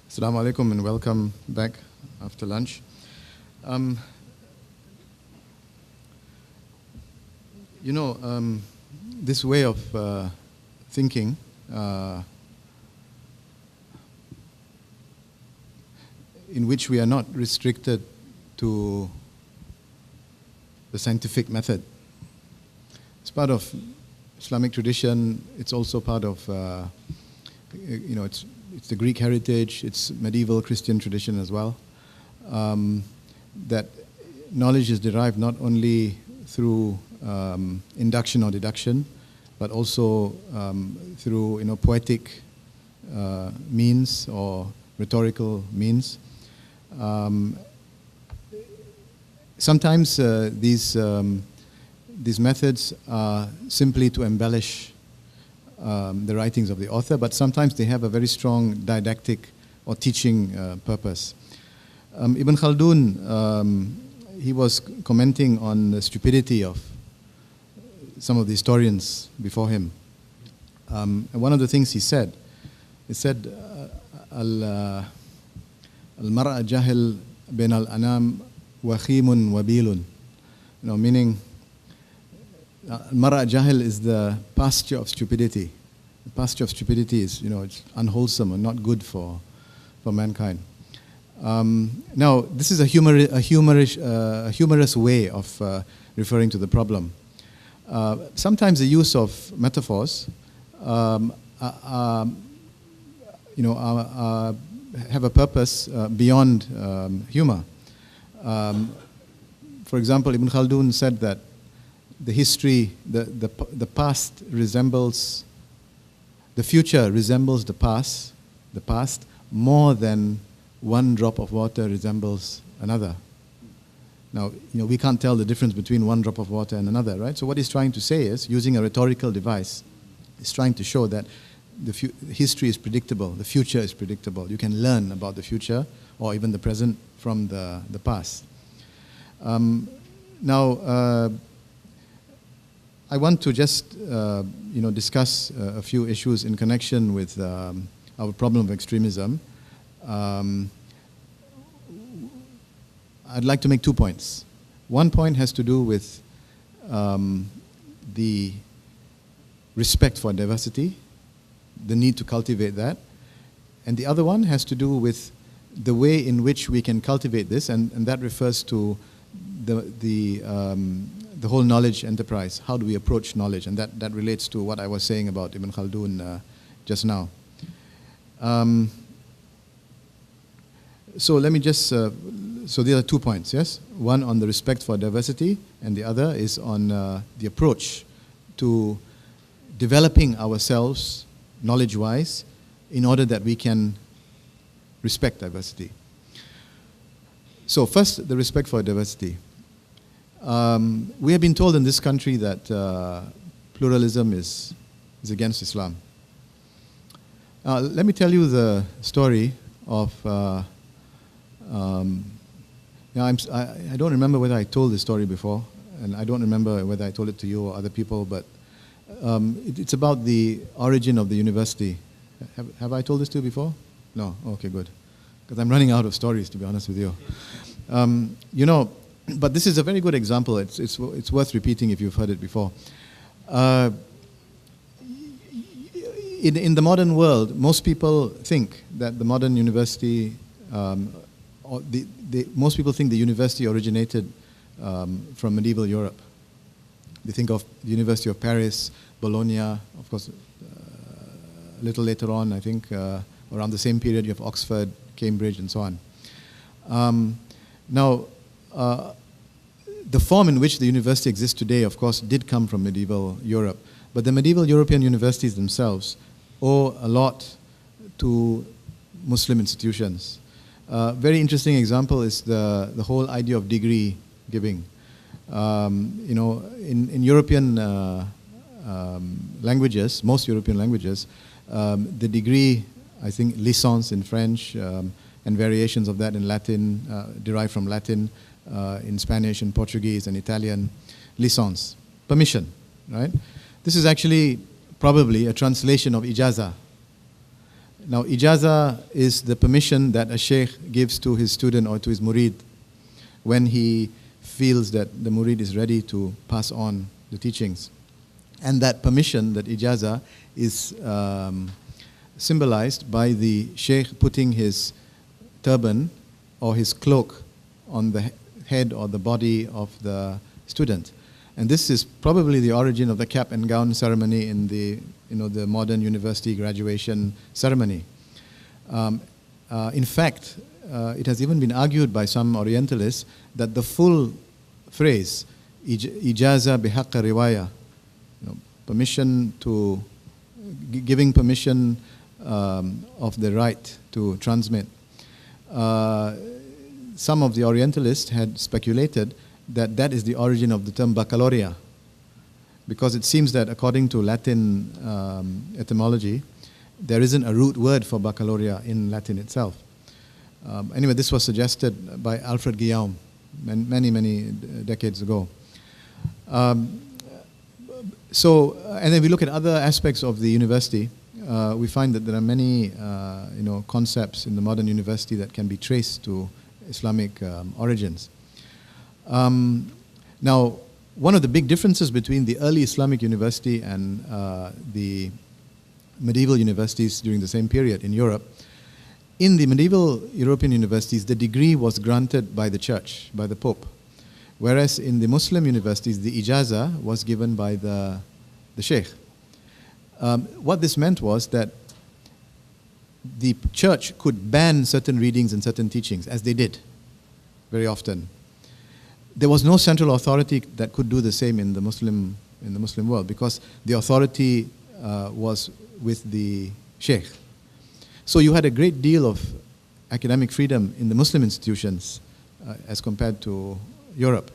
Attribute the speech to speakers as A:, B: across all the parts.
A: Assalamu alaikum and welcome back after lunch. This way of thinking in which we are not restricted to the scientific method. It's part of Islamic tradition. It's also part of, it's the Greek heritage. It's medieval Christian tradition as well. That knowledge is derived not only through induction or deduction, but also through poetic means or rhetorical means. Sometimes these methods are simply to embellish the writings of the author, but sometimes they have a very strong didactic or teaching purpose. Ibn Khaldun, he was commenting on the stupidity of some of the historians before him. And one of the things he said, al-mar'a jahil bin al-anam wakhimun wabilun. Meaning, al-mar'a jahil is the pasture of stupidity. The pasture of stupidity is, it's unwholesome and not good for mankind. Now, this is a humorous way of referring to the problem. Sometimes the use of metaphors have a purpose beyond humor. For example, Ibn Khaldun said that the history, the past resembles, the future resembles the past more than one drop of water resembles another. Now, we can't tell the difference between one drop of water and another, right? So what he's trying to say is, using a rhetorical device, he's trying to show that history is predictable, the future is predictable. You can learn about the future or even the present from the past. Now, I want to just discuss a few issues in connection with our problem of extremism. I'd like to make 2 points. One point has to do with the respect for diversity, the need to cultivate that. And the other one has to do with the way in which we can cultivate this, and that refers to the whole knowledge enterprise. How do we approach knowledge? And that relates to what I was saying about Ibn Khaldun just now. So let me just, so there are 2 points, yes? One on the respect for diversity, and the other is on the approach to developing ourselves knowledge-wise in order that we can respect diversity. So first, the respect for diversity. We have been told in this country that pluralism is against Islam. Let me tell you the story of I don't remember whether I told this story before, and I don't remember whether I told it to you or other people, but it's about the origin of the university. Have I told this to you before? No? Okay, good. Because I'm running out of stories, to be honest with you. But this is a very good example. It's worth repeating if you've heard it before. In the modern world, most people think that the modern university most people think the university originated from medieval Europe. They think of the University of Paris, Bologna, of course, a little later on, I think, around the same period, you have Oxford, Cambridge, and so on. Now, the form in which the university exists today, of course, did come from medieval Europe. But the medieval European universities themselves owe a lot to Muslim institutions. Very interesting example is the whole idea of degree giving. In European languages, most European languages, the degree, I think, licence in French and variations of that in Latin, derived from Latin, in Spanish and Portuguese and Italian, licence, permission, right? This is actually probably a translation of ijaza. Now, ijaza is the permission that a sheikh gives to his student or to his murid when he feels that the murid is ready to pass on the teachings. And that permission, that ijaza, is symbolized by the sheikh putting his turban or his cloak on the head or the body of the student. And this is probably the origin of the cap and gown ceremony in the modern university graduation ceremony. In fact, it has even been argued by some Orientalists that the full phrase, ijaza bihaqqa riwaya, permission to, giving permission of the right to transmit. Some of the Orientalists had speculated that that is the origin of the term baccalaureate, because it seems that according to Latin etymology, there isn't a root word for baccalaureate in Latin itself. Anyway, this was suggested by Alfred Guillaume many decades ago. And then we look at other aspects of the university. We find that there are many concepts in the modern university that can be traced to Islamic origins. Now, one of the big differences between the early Islamic university and the medieval universities during the same period in Europe, in the medieval European universities, the degree was granted by the church, by the Pope. Whereas in the Muslim universities, the ijaza was given by the sheikh. What this meant was that the church could ban certain readings and certain teachings, as they did very often. There was no central authority that could do the same in the Muslim world, because the authority was with the sheikh. So you had a great deal of academic freedom in the Muslim institutions as compared to Europe.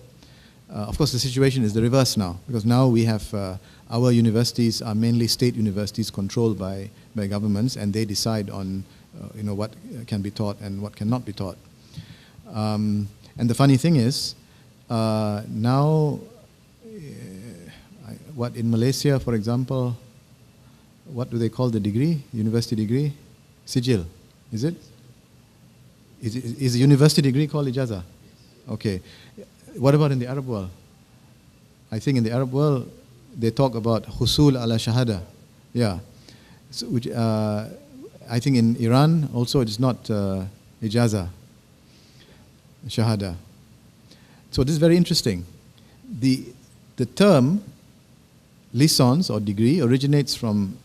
A: Of course, the situation is the reverse now, because now we have our universities are mainly state universities controlled by governments, and they decide on what can be taught and what cannot be taught. And the funny thing is, now, what in Malaysia, for example, what do they call the degree? University degree? Sijil, is it? Is a university degree called ijaza? Okay. What about in the Arab world? I think in the Arab world, they talk about husul ala shahada. Yeah. So, which, I think in Iran also it's not ijaza, shahada. So this is very interesting. The term licence or degree originates from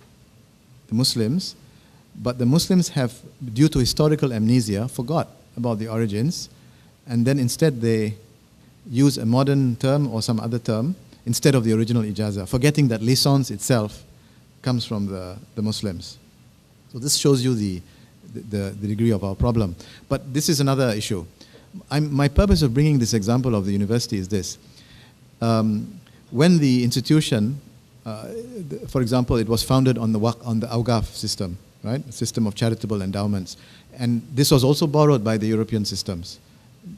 A: the Muslims, but the Muslims have, due to historical amnesia, forgot about the origins, and then instead they use a modern term or some other term instead of the original ijaza, forgetting that licence itself comes from the Muslims. So this shows you the degree of our problem. But this is another issue. My purpose of bringing this example of the university is this. When the institution, for example, it was founded on the Awqaf system, right? A system of charitable endowments. And this was also borrowed by the European systems.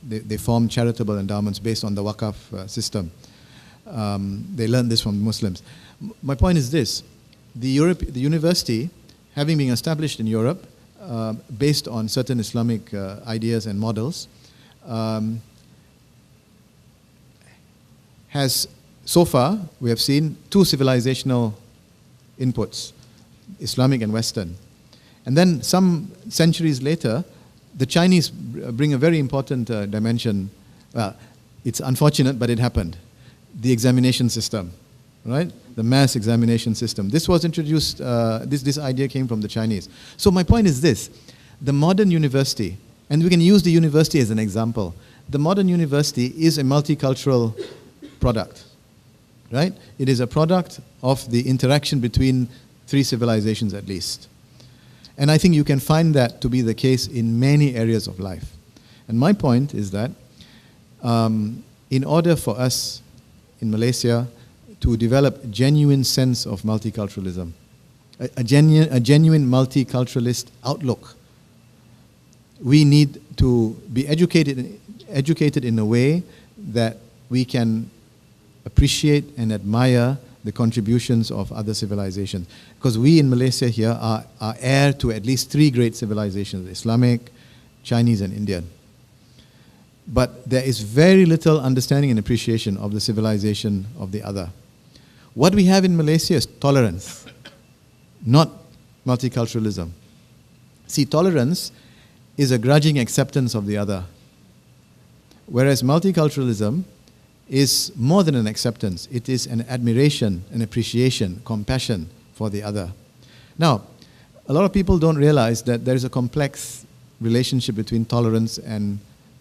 A: They formed charitable endowments based on the Waqaf system. They learned this from Muslims. My point is this. The university, having been established in Europe, based on certain Islamic ideas and models, has, so far, we have seen two civilizational inputs, Islamic and Western. And then some centuries later, the Chinese bring a very important dimension. Well, it's unfortunate, but it happened. The examination system, right? The mass examination system. This was introduced, this idea came from the Chinese. So my point is this. The modern university, and we can use the university as an example. The modern university is a multicultural product, right? It is a product of the interaction between three civilizations at least. And I think you can find that to be the case in many areas of life. And my point is that in order for us in Malaysia to develop a genuine sense of multiculturalism, a genuine multiculturalist outlook, we need to be educated in a way that we can appreciate and admire the contributions of other civilizations. Because we in Malaysia here are heir to at least 3 great civilizations: Islamic, Chinese, and Indian. But there is very little understanding and appreciation of the civilization of the other. What we have in Malaysia is tolerance, not multiculturalism. See, tolerance is a grudging acceptance of the other, whereas multiculturalism is more than an acceptance. It is an admiration, an appreciation, compassion for the other. Now, a lot of people don't realize that there is a complex relationship between tolerance and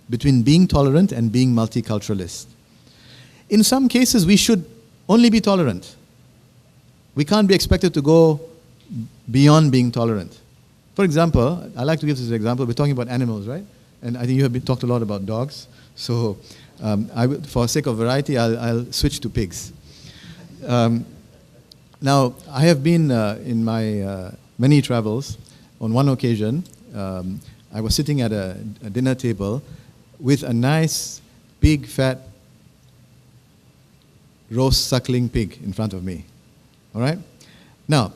A: between being tolerant and being multiculturalist. In some cases, we should only be tolerant. We can't be expected to go beyond being tolerant. For example, I like to give this example. We're talking about animals, right? And I think you have talked a lot about dogs. So, for sake of variety, I'll switch to pigs. Now, I have been in my many travels. On one occasion, I was sitting at a dinner table with a nice, big, fat, roast suckling pig in front of me. All right? Now,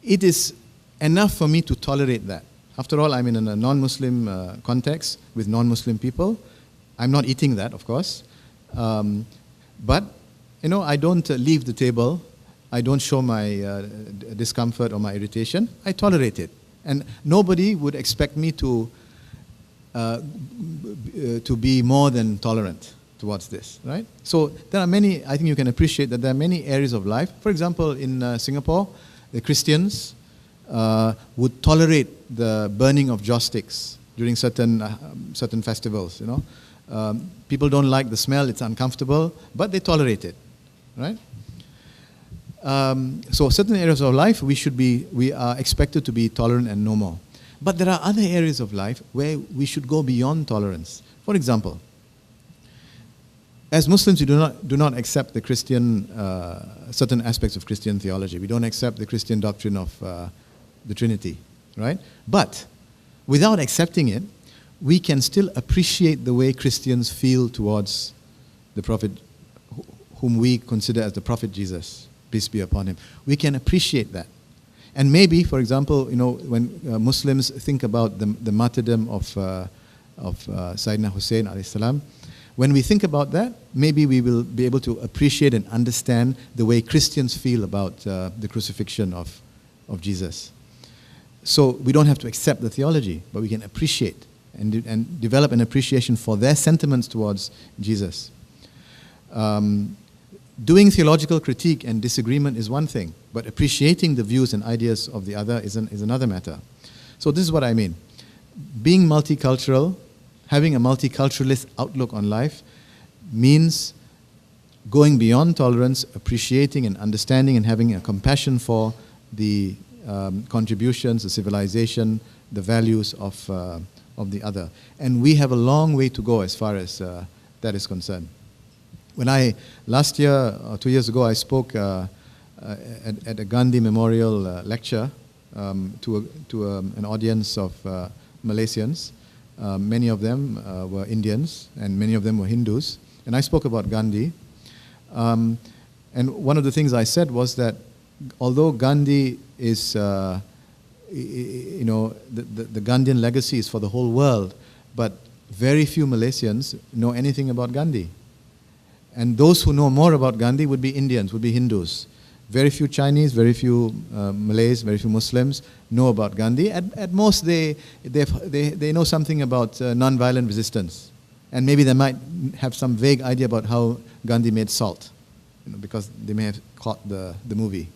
A: it is enough for me to tolerate that. After all, I'm in a non-Muslim context with non-Muslim people. I'm not eating that, of course. But, I don't leave the table. I don't show my discomfort or my irritation. I tolerate it. And nobody would expect me to be more than tolerant towards this, right? So there are many, I think you can appreciate that there are many areas of life. For example, in Singapore, the Christians would tolerate the burning of joss sticks during certain festivals, people don't like the smell, it's uncomfortable, but they tolerate it, right? So certain areas of life we are expected to be tolerant and no more. But there are other areas of life where we should go beyond tolerance. For example, as Muslims, we do not accept the Christian, certain aspects of Christian theology. We don't accept the Christian doctrine of the Trinity, right? But without accepting it, we can still appreciate the way Christians feel towards the Prophet, whom we consider as the Prophet Jesus, peace be upon him. We can appreciate that. And maybe, for example, when Muslims think about the martyrdom of Sayyidina Hussein alayhi salam, when we think about that, maybe we will be able to appreciate and understand the way Christians feel about the crucifixion of Jesus. So we don't have to accept the theology, but we can appreciate and develop an appreciation for their sentiments towards Jesus. Doing theological critique and disagreement is one thing, but appreciating the views and ideas of the other is another matter. So this is what I mean. Being multicultural, having a multiculturalist outlook on life, means going beyond tolerance, appreciating and understanding and having a compassion for the contributions, the civilization, the values of the other. And we have a long way to go as far as that is concerned. When last year or 2 years ago, I spoke at a Gandhi Memorial lecture to an audience of Malaysians. Many of them were Indians and many of them were Hindus. And I spoke about Gandhi. And one of the things I said was that although Gandhi is, the Gandhian legacy is for the whole world, but very few Malaysians know anything about Gandhi. And those who know more about Gandhi would be Indians, would be Hindus. Very few Chinese, very few Malays, very few Muslims know about Gandhi. At most, they know something about non-violent resistance. And maybe they might have some vague idea about how Gandhi made salt, because they may have caught the movie.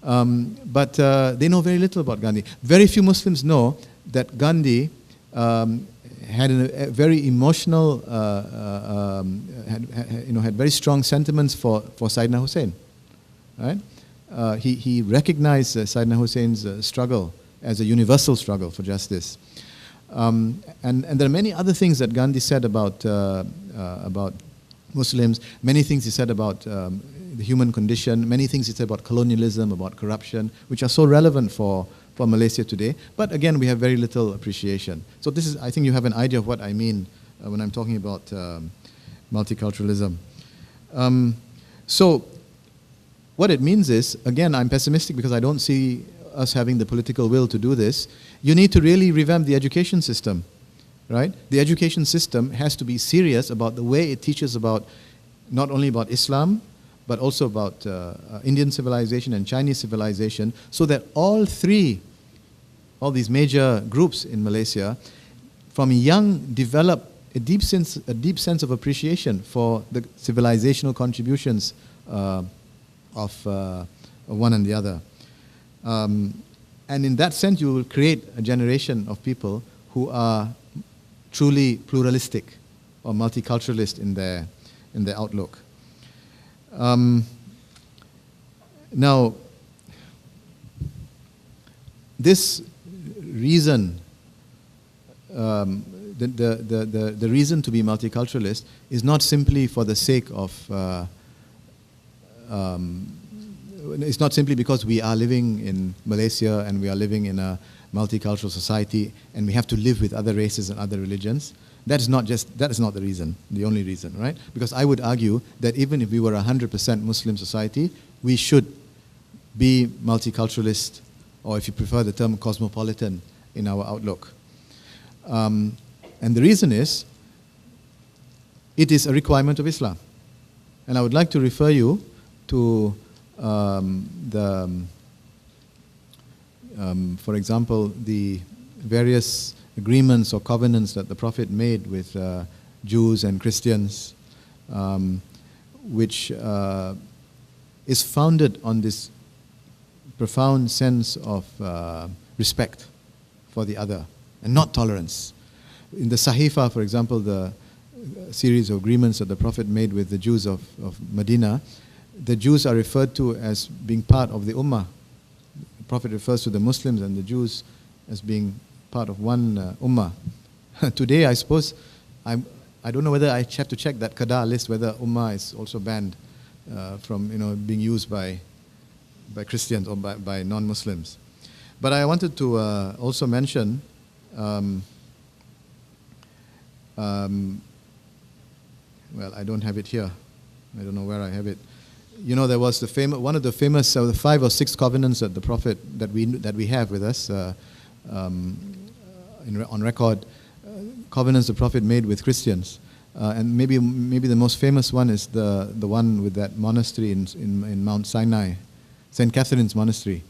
A: But they know very little about Gandhi. Very few Muslims know that Gandhi had a very emotional, had very strong sentiments for Sayyidina Hussein. Right? He recognized Sayyidina Hussein's struggle as a universal struggle for justice. And there are many other things that Gandhi said about Muslims, many things he said about the human condition, many things he said about colonialism, about corruption, which are so relevant for Malaysia today. But again, we have very little appreciation. So this is, I think you have an idea of what I mean when I'm talking about multiculturalism. So what it means is, again, I'm pessimistic because I don't see us having the political will to do this. You need to really revamp the education system, right? The education system has to be serious about the way it teaches about, not only about Islam, but also about Indian civilization and Chinese civilization, so that all these major groups in Malaysia, from young, develop a deep sense of appreciation for the civilizational contributions of one and the other. And in that sense, you will create a generation of people who are truly pluralistic or multiculturalist in their outlook. Now, this reason, the reason to be multiculturalist is not simply for the sake of, it's not simply because we are living in Malaysia and we are living in a multicultural society and we have to live with other races and other religions. That is not the reason, the only reason, right? Because I would argue that even if we were a 100% Muslim society, we should be multiculturalist, or if you prefer the term cosmopolitan, in our outlook. And the reason is, it is a requirement of Islam. And I would like to refer you to for example, the various agreements or covenants that the Prophet made with Jews and Christians, which is founded on this profound sense of respect for the other and not tolerance. In the Sahifa, for example, the series of agreements that the Prophet made with the Jews of Medina, the Jews are referred to as being part of the Ummah. The Prophet refers to the Muslims and the Jews as being part of one Ummah. Today, I suppose, I don't know whether I have to check that Qada list, whether Ummah is also banned from being used by Christians or by non-Muslims. But I wanted to also mention well, I don't have it here. I don't know where I have it. There was one of the famous the 5 or 6 covenants that the Prophet that we have with us on record, covenants the Prophet made with Christians, and maybe the most famous one is the one with that monastery in Mount Sinai, St. Catherine's Monastery.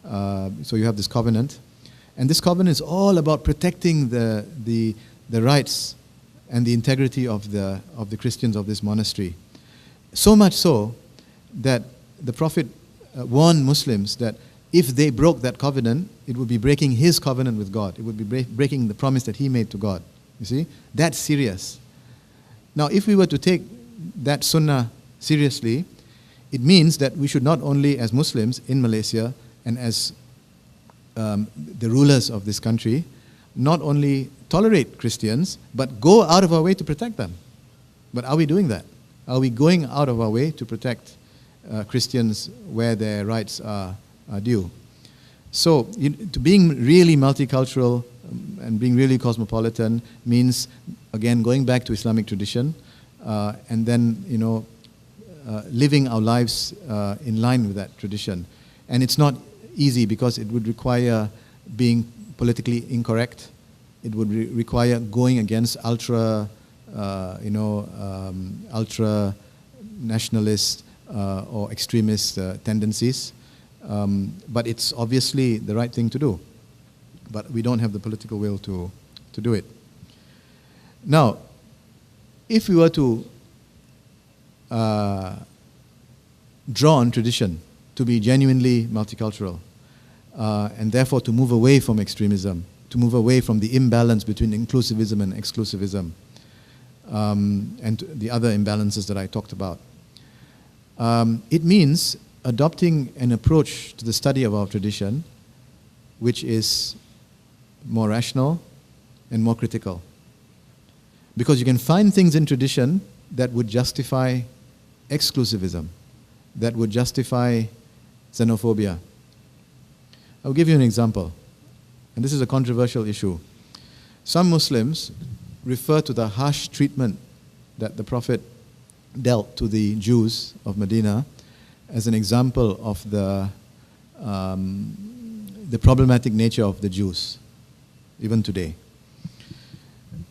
A: So you have this covenant, and this covenant is all about protecting the rights and the integrity of the Christians of this monastery. So much so that the Prophet warned Muslims that if they broke that covenant, it would be breaking his covenant with God. It would be breaking the promise that he made to God. You see? That's serious. Now, if we were to take that sunnah seriously, it means that we should not only, as Muslims in Malaysia and as the rulers of this country, not only tolerate Christians, but go out of our way to protect them. But are we doing that? Are we going out of our way to protect Christians where their rights are due? So, to being really multicultural and being really cosmopolitan means, again, going back to Islamic tradition and then, living our lives in line with that tradition. And it's not easy because it would require being politically incorrect. It would require going against ultra nationalist or extremist tendencies. But it's obviously the right thing to do. But we don't have the political will to do it. Now, if we were to draw on tradition to be genuinely multicultural, and therefore to move away from extremism, to move away from the imbalance between inclusivism and exclusivism, and the other imbalances that I talked about. It means adopting an approach to the study of our tradition which is more rational and more critical. Because you can find things in tradition that would justify exclusivism, that would justify xenophobia. I'll give you an example, and this is a controversial issue. Some Muslims refer to the harsh treatment that the Prophet dealt to the Jews of Medina as an example of the problematic nature of the Jews, even today.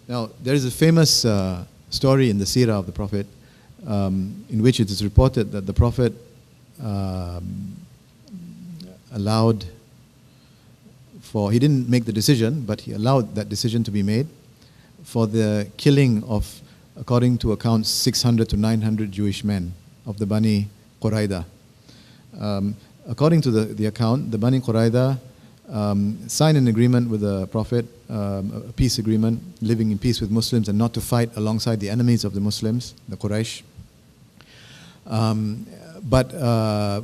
A: Now, there is a famous story in the seerah of the Prophet in which it is reported that the Prophet allowed he didn't make the decision, but he allowed that decision to be made for the killing of, according to accounts, 600 to 900 Jewish men of the Bani Qurayza. According to the account, the Bani Qurayza signed an agreement with the Prophet, a peace agreement, living in peace with Muslims and not to fight alongside the enemies of the Muslims, the Quraysh, but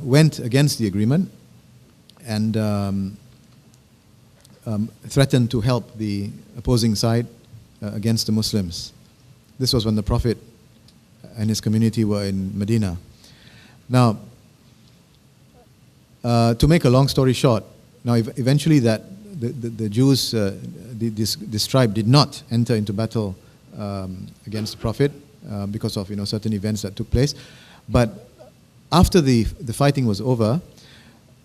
A: went against the agreement and threatened to help the opposing side against the Muslims. This was when the Prophet and his community were in Medina. Now, to make a long story short, now eventually that the Jews, this tribe did not enter into battle against the Prophet because of certain events that took place. But after the fighting was over,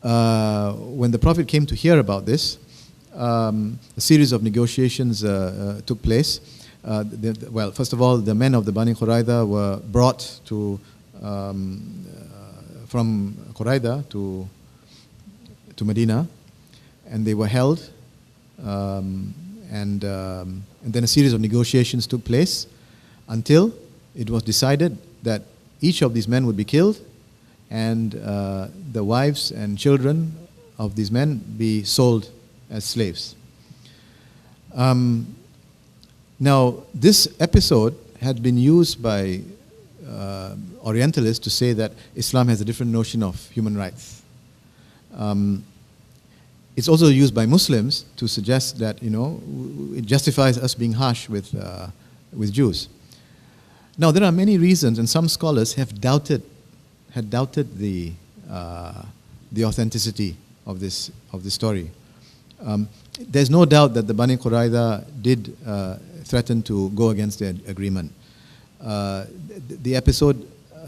A: when the Prophet came to hear about this, a series of negotiations took place. Well, first of all, the men of the Bani Qurayza were brought to from Qurayza to Medina, and they were held, and then a series of negotiations took place until it was decided that each of these men would be killed, and the wives and children of these men be sold as slaves. Now, this episode had been used by Orientalists to say that Islam has a different notion of human rights. It's also used by Muslims to suggest that it justifies us being harsh with Jews. Now, there are many reasons, and some scholars had doubted the authenticity of this story. There's no doubt that the Bani Qurayza did threaten to go against the agreement. The episode,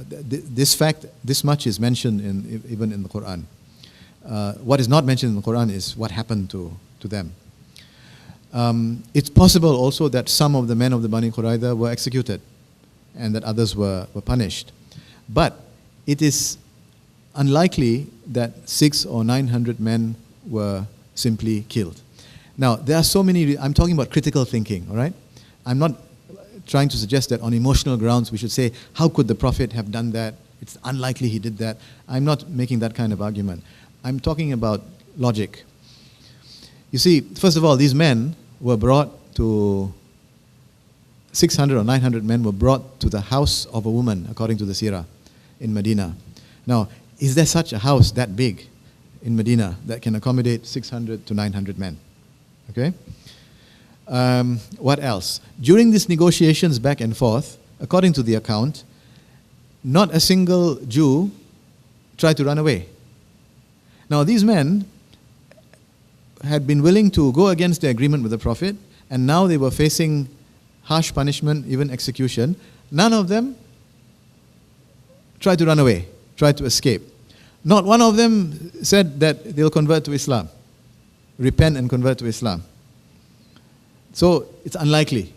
A: this much is mentioned even in the Quran. What is not mentioned in the Quran is what happened to them. It's possible also that some of the men of the Bani Qurayza were executed and that others were punished. But it is unlikely that 600 or 900 men were simply killed. Now, there are so many, I'm talking about critical thinking, all right? I'm not trying to suggest that on emotional grounds we should say, how could the Prophet have done that? It's unlikely he did that. I'm not making that kind of argument. I'm talking about logic. You see, first of all, these men were brought to, 600 or 900 men were brought to the house of a woman, according to the seerah, in Medina. Now, is there such a house that big in Medina that can accommodate 600 to 900 men? Okay? What else? During these negotiations back and forth, according to the account, not a single Jew tried to run away. Now, these men had been willing to go against the agreement with the Prophet, and now they were facing harsh punishment, even execution. None of them tried to run away, tried to escape. Not one of them said that they'll convert to Islam, repent and convert to Islam. So it's unlikely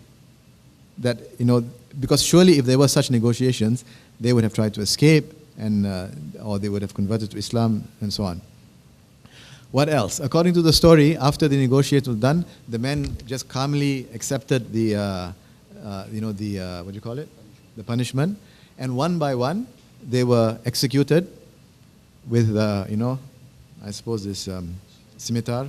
A: that, because surely if there were such negotiations, they would have tried to escape or they would have converted to Islam and so on. What else? According to the story, after the negotiations were done, the men just calmly accepted the punishment, and one by one they were executed with, I suppose this scimitar.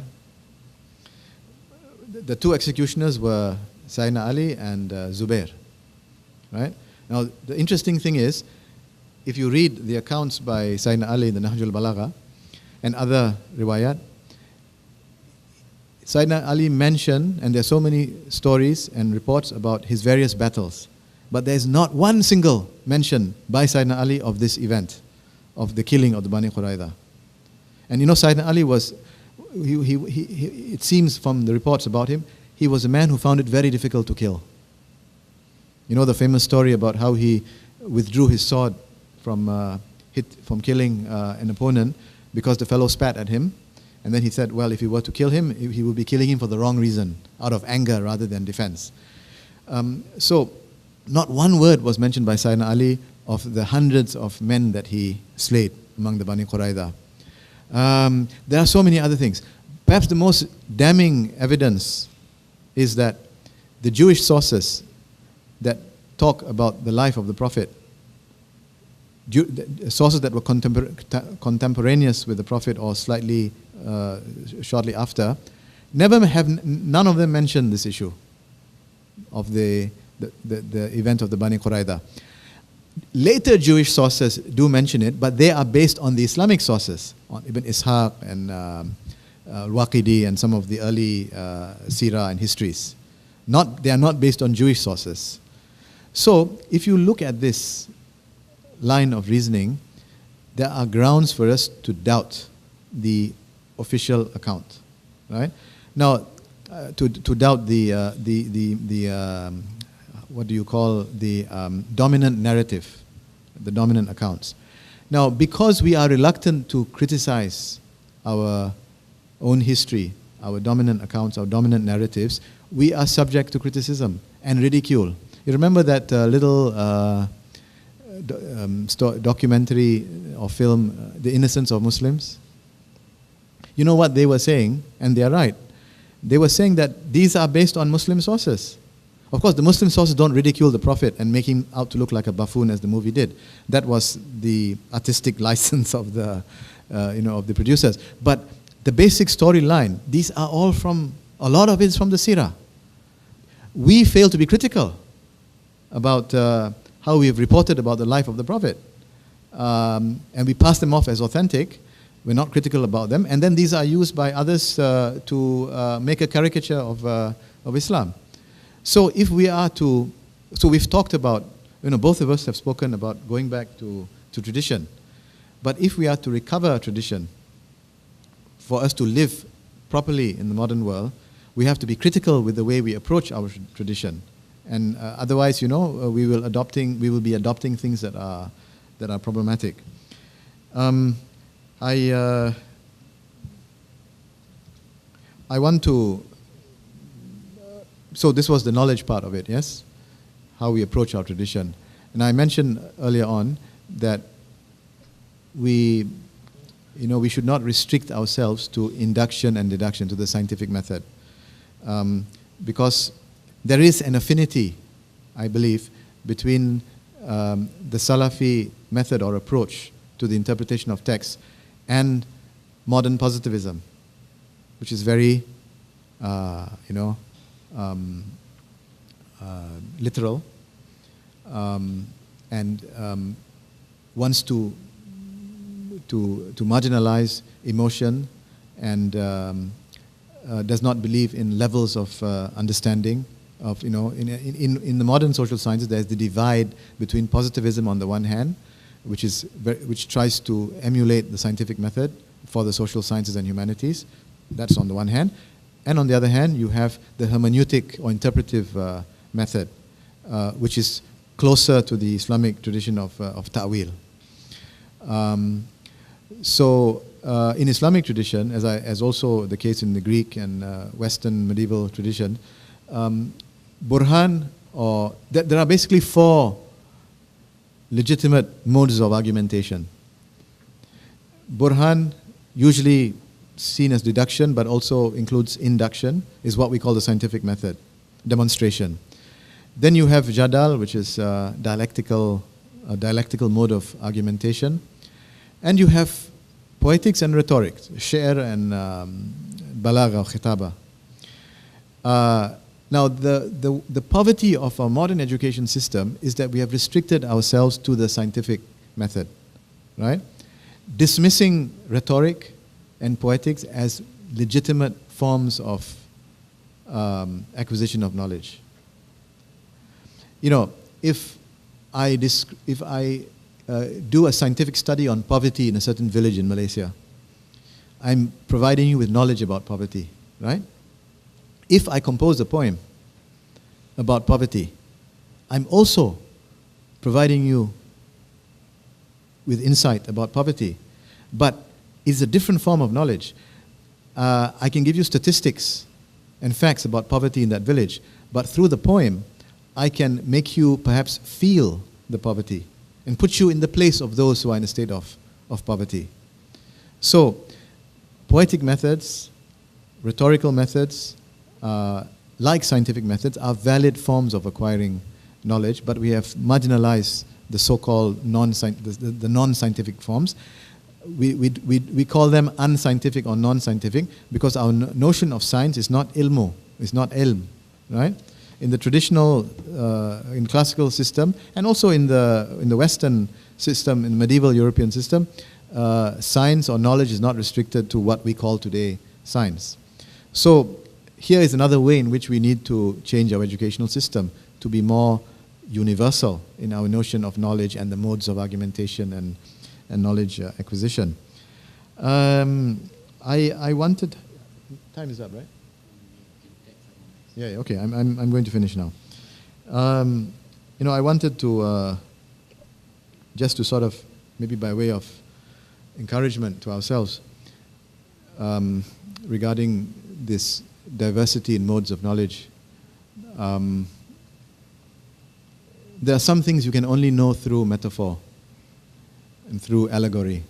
A: The two executioners were Sayyidina Ali and Zubair. Right? Now, the interesting thing is, if you read the accounts by Sayyidina Ali in the Nahjul Balagha and other riwayat, Sayyidina Ali mentioned, and there are so many stories and reports about his various battles, but there is not one single mention by Sayyidina Ali of this event, of the killing of the Bani Qurayza. And Sayyidina Ali was, it seems from the reports about him, he was a man who found it very difficult to kill. The famous story about how he withdrew his sword from killing an opponent because the fellow spat at him. And then he said, well, if he were to kill him, he would be killing him for the wrong reason, out of anger rather than defense. So not one word was mentioned by Sayyidina Ali of the hundreds of men that he slayed among the Bani Qurayza. There are so many other things. Perhaps the most damning evidence is that the Jewish sources that talk about the life of the Prophet, sources that were contemporaneous with the Prophet or slightly shortly after, none of them mention this issue of the event of the Bani Qurayza. Later Jewish sources do mention it, but they are based on the Islamic sources, on Ibn Ishaq and Al-Waqidi and some of the early seerah and histories. They are not based on Jewish sources. So if you look at this line of reasoning, there are grounds for us to doubt the official account, right? Now, to doubt the what do you call the dominant narrative, the dominant accounts. Now, because we are reluctant to criticize our own history, our dominant accounts, our dominant narratives, we are subject to criticism and ridicule. You remember that little documentary or film, The Innocence of Muslims? You know what they were saying, and they are right. They were saying that these are based on Muslim sources. Of course, the Muslim sources don't ridicule the Prophet and make him out to look like a buffoon as the movie did. That was the artistic license of the, of the producers. But the basic storyline, these are all a lot of it is from the seerah. We fail to be critical about how we have reported about the life of the Prophet. And we pass them off as authentic. We're not critical about them. And then these are used by others to make a caricature of Islam. So if we are to, so we've talked about, both of us have spoken about going back to tradition. But if we are to recover tradition, for us to live properly in the modern world, we have to be critical with the way we approach our tradition. And otherwise, we will be adopting things that are problematic. I want to. So this was the knowledge part of it, yes? How we approach our tradition. And I mentioned earlier on that we should not restrict ourselves to induction and deduction, to the scientific method. Because there is an affinity, I believe, between the Salafi method or approach to the interpretation of text and modern positivism, which is very, literal, and wants to marginalize emotion and does not believe in levels of understanding. In the modern social sciences, there's the divide between positivism on the one hand, which tries to emulate the scientific method for the social sciences and humanities. That's on the one hand. And on the other hand, you have the hermeneutic or interpretive method, which is closer to the Islamic tradition of ta'wil. So in Islamic tradition, as also the case in the Greek and Western medieval tradition, Burhan, there are basically 4 legitimate modes of argumentation. Burhan, usually seen as deduction, but also includes induction, is what we call the scientific method, demonstration. Then you have Jadal, which is dialectical mode of argumentation. And you have poetics and rhetoric, shi'r and balagha, khitaba. Now, the poverty of our modern education system is that we have restricted ourselves to the scientific method, right? Dismissing rhetoric and poetics as legitimate forms of acquisition of knowledge. If I do a scientific study on poverty in a certain village in Malaysia, I'm providing you with knowledge about poverty, right? If I compose a poem about poverty, I'm also providing you with insight about poverty, but it's a different form of knowledge. I can give you statistics and facts about poverty in that village, but through the poem, I can make you perhaps feel the poverty and put you in the place of those who are in a state of poverty. So, poetic methods, rhetorical methods, like scientific methods, are valid forms of acquiring knowledge, but we have marginalized the so-called non-scientific forms. We call them unscientific or non-scientific because our notion of science is not ilmu, it's not ilm, right? In the traditional, in classical system, and also in the Western system, in the medieval European system, science or knowledge is not restricted to what we call today science. So here is another way in which we need to change our educational system to be more universal in our notion of knowledge and the modes of argumentation and knowledge acquisition. I wanted, time is up, right? Yeah, okay, I'm going to finish now. I wanted to, just to sort of, maybe by way of encouragement to ourselves, regarding this diversity in modes of knowledge, there are some things you can only know through metaphor and through allegory.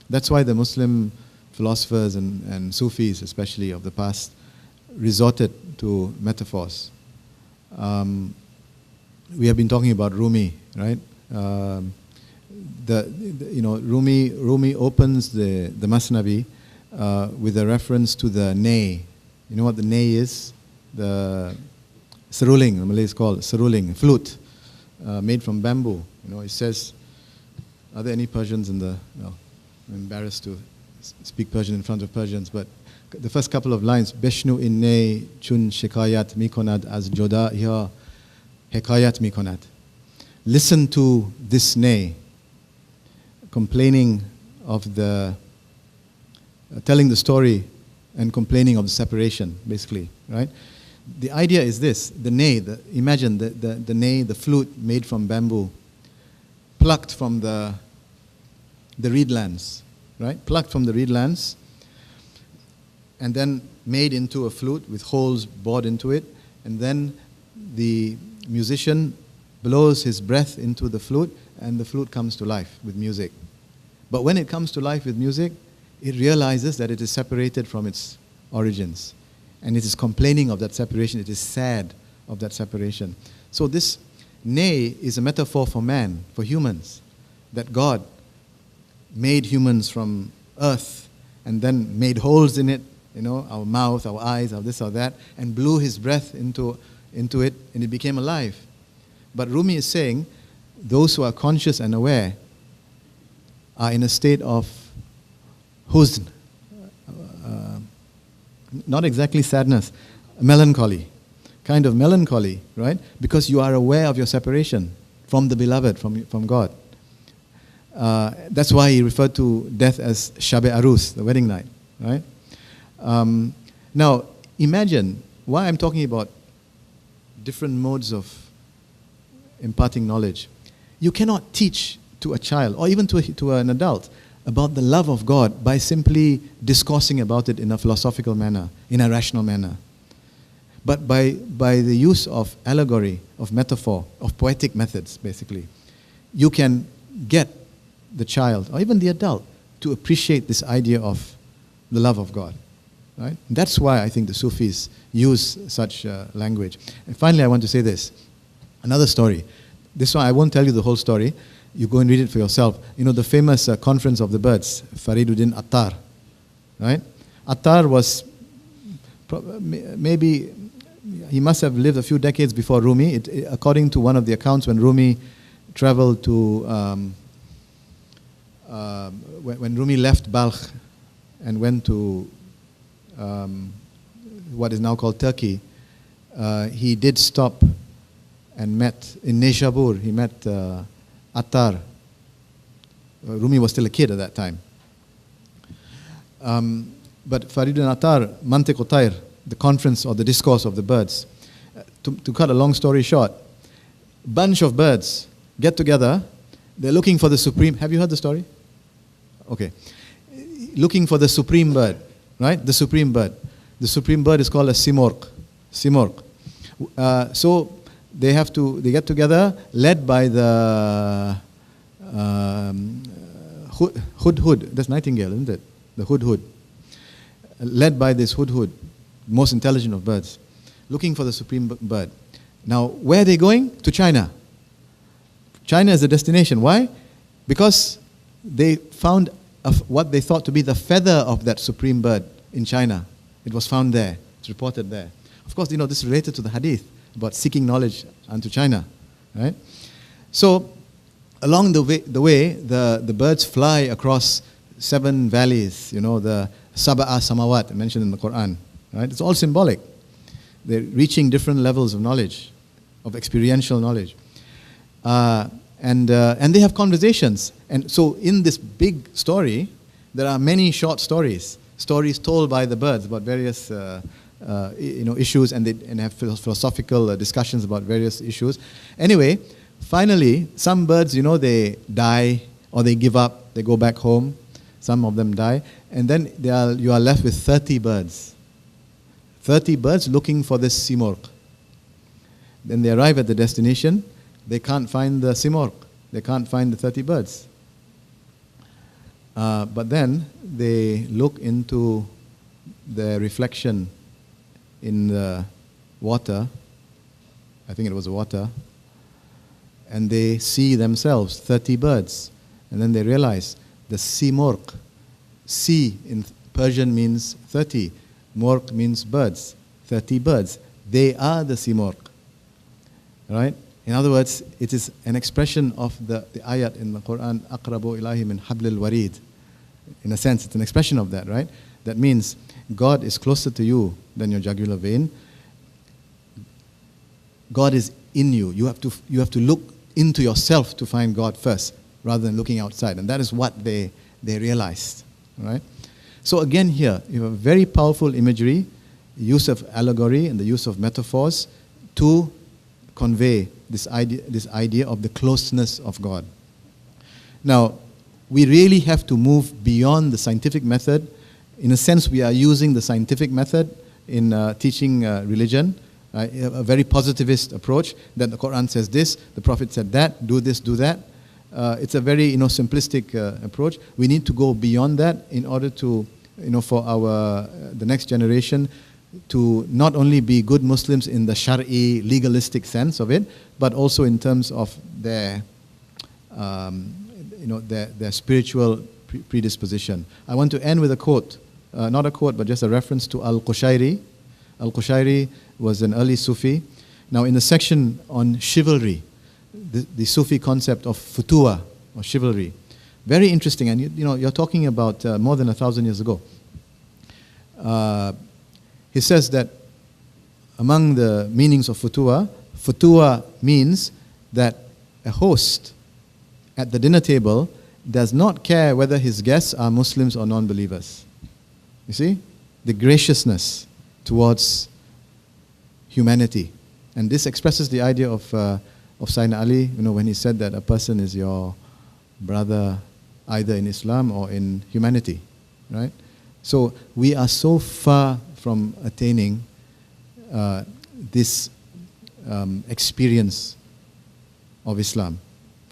A: That's why the Muslim philosophers and Sufis, especially of the past, resorted to metaphors. We have been talking about Rumi, right? Rumi opens the Masnavi with a reference to the ney. You know what the ney is? The seruling, the Malays call it seruling, flute, made from bamboo. It says, are there any Persians in the, well, I'm embarrassed to speak Persian in front of Persians, but the first couple of lines, Beshnu inne chun shikayat mikonad az joda ya hekayat mikonad. Listen to this ney, complaining of telling the story and complaining of the separation, basically, right? The idea is this, the ney, imagine the ney, the flute made from bamboo, plucked from the reedlands, right? Plucked from the reedlands, and then made into a flute with holes bored into it, and then the musician blows his breath into the flute, and the flute comes to life with music. But when it comes to life with music, it realizes that it is separated from its origins, and it is complaining of that separation, it is sad of that separation. So this ney is a metaphor for man, for humans, that God made humans from earth and then made holes in it, our mouth, our eyes, our this or that, and blew his breath into it, and it became alive. But Rumi is saying, those who are conscious and aware are in a state of huzn, not exactly sadness, melancholy, kind of melancholy, right? Because you are aware of your separation from the beloved, from God. That's why he referred to death as Shab-e Arus, the wedding night, right? Now, imagine why I'm talking about different modes of imparting knowledge. You cannot teach to a child, or even to an adult, about the love of God by simply discoursing about it in a philosophical manner, in a rational manner. But by the use of allegory, of metaphor, of poetic methods, basically, you can get the child, or even the adult, to appreciate this idea of the love of God. Right? That's why I think the Sufis use such language. And finally, I want to say this. Another story. This one, I won't tell you the whole story. You go and read it for yourself. The famous Conference of the Birds, Fariduddin Attar. Right? Attar was maybe, he must have lived a few decades before Rumi. According to one of the accounts, when Rumi traveled to, when Rumi left Balkh and went to what is now called Turkey, he did stop and met in Neshabur. He met Attar. Rumi was still a kid at that time. But Fariduddin Attar, Mantiq Utair, the conference or the discourse of the birds, to cut a long story short, bunch of birds get together. They're looking for the supreme. Have you heard the story? Okay. Looking for the supreme bird, right? The supreme bird. The supreme bird is called a simorq. Simorq. So they get together, led by the hudhud. That's nightingale, isn't it? The hudhud. Led by this hudhud, most intelligent of birds, looking for the supreme bird. Now, where are they going? To China. China is the destination. Why? Because they found what they thought to be the feather of that supreme bird in China. It was found there. It's reported there. Of course, this is related to the hadith about seeking knowledge unto China, right? So, along the way, the birds fly across 7 valleys. The Sab'a Samawat mentioned in the Quran, right? It's all symbolic. They're reaching different levels of knowledge, of experiential knowledge. And they have conversations. And so in this big story, there are many short stories told by the birds about various issues, and they have philosophical discussions about various issues. Anyway, finally, some birds, they die or they give up, they go back home. Some of them die. And then you are left with 30 birds. 30 birds looking for this simorq. Then they arrive at the destination. They can't find the simorq. They can't find the 30 birds. But then they look into their reflection in the water. I think it was water. And they see themselves, 30 birds. And then they realize the simorq. Si in Persian means 30. Morq means birds. 30 birds. They are the simorq. Right? In other words, it is an expression of the ayat in the Quran, أَقْرَبُ إِلَيْهِ مِنْ حَبْلِ الْوَرِيدِ. In a sense, it's an expression of that, right? That means God is closer to you than your jugular vein. God is in you. You have to look into yourself to find God first, rather than looking outside. And that is what they realized, right? So again here, you have very powerful imagery, use of allegory and the use of metaphors to convey this idea of the closeness of God. Now, we really have to move beyond the scientific method. In a sense, we are using the scientific method in teaching religion, a very positivist approach, that the Quran says this, the Prophet said that, do this, do that. It's a very simplistic approach. We need to go beyond that in order to, for the next generation to not only be good Muslims in the Shari legalistic sense of it, but also in terms of their spiritual predisposition. I want to end with a quote, not a quote, but just a reference to Al-Qushayri. Al-Qushayri was an early Sufi. Now, in the section on chivalry, the Sufi concept of futuwa, or chivalry, very interesting. And you're talking about more than 1,000 years ago. He says that among the meanings of futuwa means that a host at the dinner table does not care whether his guests are Muslims or non-believers. You see? The graciousness towards humanity. And this expresses the idea of Sayyidina Ali, when he said that a person is your brother either in Islam or in humanity, right? So we are so far from attaining this experience of Islam.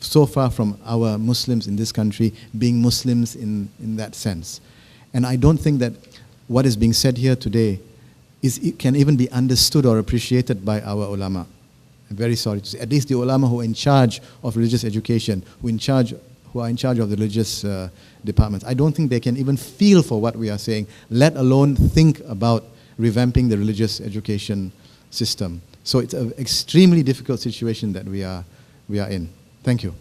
A: So far from our Muslims in this country being Muslims in that sense. And I don't think that what is being said here today can even be understood or appreciated by our ulama. I'm very sorry to say. At least the ulama who are in charge of religious education, who are in charge of the religious departments. I don't think they can even feel for what we are saying, let alone think about revamping the religious education system. So it's an extremely difficult situation that we are in. Thank you.